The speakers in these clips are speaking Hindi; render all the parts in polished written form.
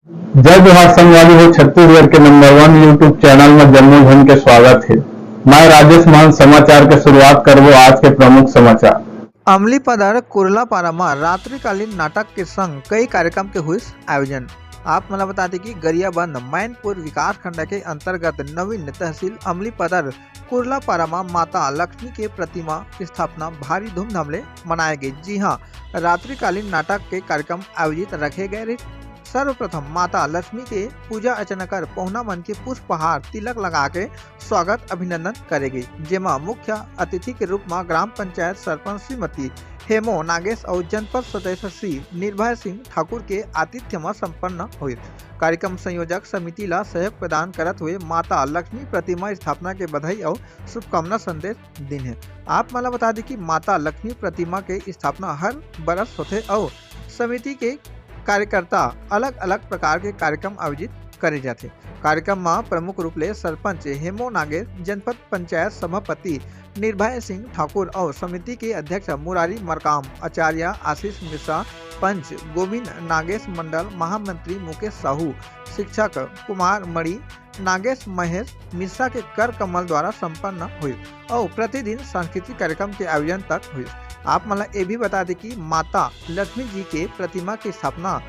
जय बिहार संगवारी हो छत्तीसगढ़ के नंबर 1 यूट्यूब चैनल में जम्मू झन के स्वागत है। मैं राजेश मान समाचार के शुरुआत करबो आज के प्रमुख समाचार। अमलीपदर कुर्लापारा में रात्रिकालीन नाटक के संग कई कार्यक्रम के हुए आयोजन। आप मला बता दें कि गरियाबंद मैनपुर विकास खंड के अंतर्गत नवीन तहसील अमलीपदर कुर्लापारा में माता लक्ष्मी के प्रतिमा की स्थापना भारी धूमधाम ले मनाए गए। जी हाँ, रात्रिकालीन नाटक के कार्यक्रम आयोजित रखे गए। सर्वप्रथम माता लक्ष्मी के पूजा अर्चना कर पहुना मन के पुष्पहार तिलक लगा के स्वागत अभिनंदन करेगी, जेमा मुख्य अतिथि के रूप में ग्राम पंचायत सरपंच श्रीमती हेमो नागेश और जनपद सदस्य श्री निर्भय सिंह ठाकुर के आतिथ्य में संपन्न हुई। कार्यक्रम संयोजक समिति ला सहयोग प्रदान करत हुए माता लक्ष्मी प्रतिमा स्थापना के बधाई और शुभकामना संदेश दिन है। आप मला बता दें कि माता लक्ष्मी प्रतिमा के स्थापना हर बरस होते और समिति के कार्यकर्ता अलग अलग प्रकार के कार्यक्रम आयोजित करे जाते। कार्यक्रम में प्रमुख रूप ले सरपंच हेमो नागेश, जनपद पंचायत सभापति निर्भय सिंह ठाकुर और समिति के अध्यक्ष मुरारी मरकाम, आचार्य आशीष मिश्रा, पंच गोविंद नागेश मंडल, महामंत्री मुकेश साहू, शिक्षक कुमार मणि नागेश महेश मिश्रा के कर कमल द्वारा संपन्न हुई और प्रतिदिन सांस्कृतिक कार्यक्रम के आयोजन तक हुई। आप मतलब ये भी बता दें कि माता लक्ष्मी जी के प्रतिमा की स्थापना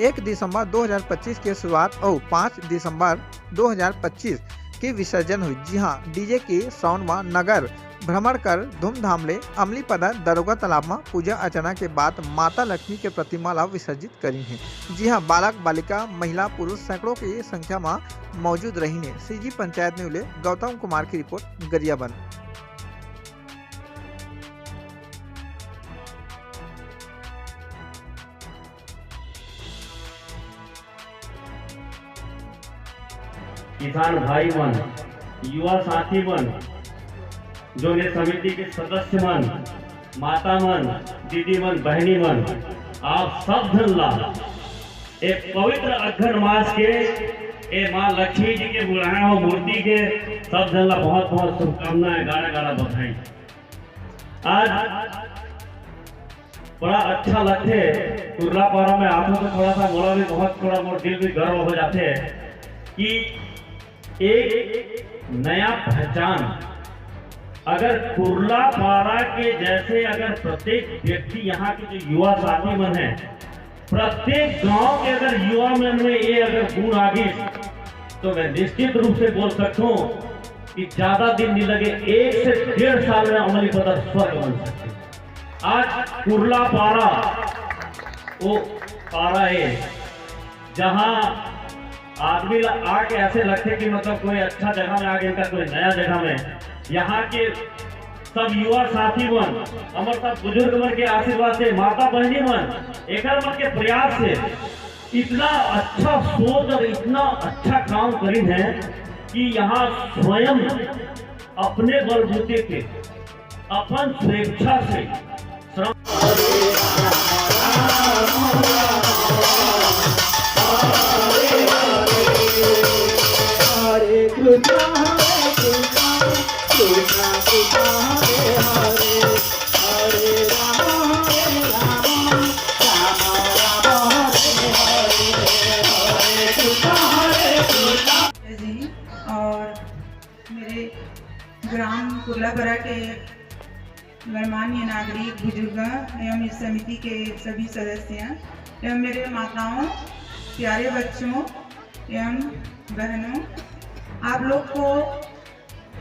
1 दिसंबर 2025 के शुरुआत और 5 दिसंबर 2025 के विसर्जन हुई। जी हाँ, डीजे के साउंड में नगर भ्रमण कर धूमधाम ले अमलीपदर दरोगा तालाब में पूजा अर्चना के बाद माता लक्ष्मी के प्रतिमा ला विसर्जित करी है। जी हाँ, बालक बालिका महिला पुरुष सैकड़ों की संख्या में मौजूद रही है। सीजी पंचायत में उले गौतम कुमार की रिपोर्ट, गरियाबंद। किसान भाई मन, युवा साथी मन, जो ने समिति के सदस्य मन, माता मन, दीदी मन, बहनी मन, आप सब जन ला एक पवित्र अघन मास के ए माँ लक्ष्मी जी के बुलाया हो मूर्ति के सब जन ला बहुत बहुत शुभकामनाएं, गाना गाना बधाई। आज बड़ा अच्छा लगते कुर्लापारा में आप लोग थोड़ा सा बोला भी बहुत थोड़ा मोर दिल भी गर्व हो जाते हैं कि एक नया पहचान अगर कुर्लापारा के जैसे अगर प्रत्येक व्यक्ति यहाँ के जो युवा साथी मन है, प्रत्येक गांव के अगर युवा मन में ये अगर गुण आ गई तो मैं निश्चित रूप से बोल सकता हूँ कि ज्यादा दिन नहीं लगे, 1 से 1.5 साल में अमलीपदर स्वर्ग बन सकते। आज कुर्लापारा वो पारा है जहाँ आदमी आके ऐसे लगते कि मतलब कोई अच्छा जगह में आगे इनका कोई नया जगह में। यहाँ के सब युवा साथी मन, हमारे सब बुजुर्ग मन के आशीर्वाद से, माता बहनी मन एक मन के प्रयास से इतना अच्छा सोच और इतना अच्छा काम करी है कि यहाँ स्वयं अपने बलबूते पे अपन स्वेच्छा से श्रम और मेरे ग्राम कुर्लापारा के गणमान्य नागरिक, बुजुर्ग एवं इस समिति के सभी सदस्य एवं मेरे माताओं, प्यारे बच्चों एवं बहनों, आप लोग को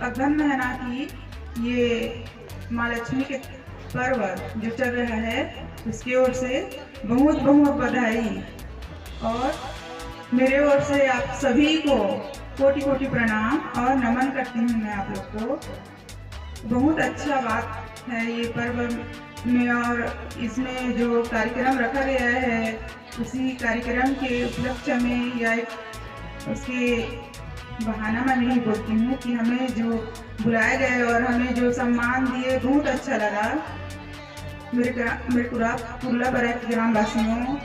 अगन महीना की ये माँ लक्ष्मी के पर्व जो चल रहा है उसकी ओर से बहुत बहुत बधाई और मेरे ओर से आप सभी को कोटि कोटि प्रणाम और नमन करती हूँ। मैं आप लोग को बहुत अच्छा बात है ये पर्व में और इसमें जो कार्यक्रम रखा गया है उसी कार्यक्रम के उपलक्ष्य में या उसके बहाना मैं नहीं बोलती हूँ कि हमें जो बुलाया गए और हमें जो सम्मान दिए बहुत अच्छा लगा। मेरे कुर्लापारा के ग्रामवासियों,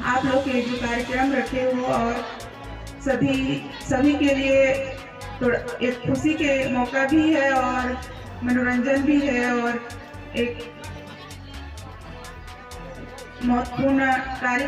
आप लोग के जो कार्यक्रम रखे हो और सभी के लिए थोड़ा एक खुशी के मौका भी है और मनोरंजन भी है और एक महत्वपूर्ण कार्य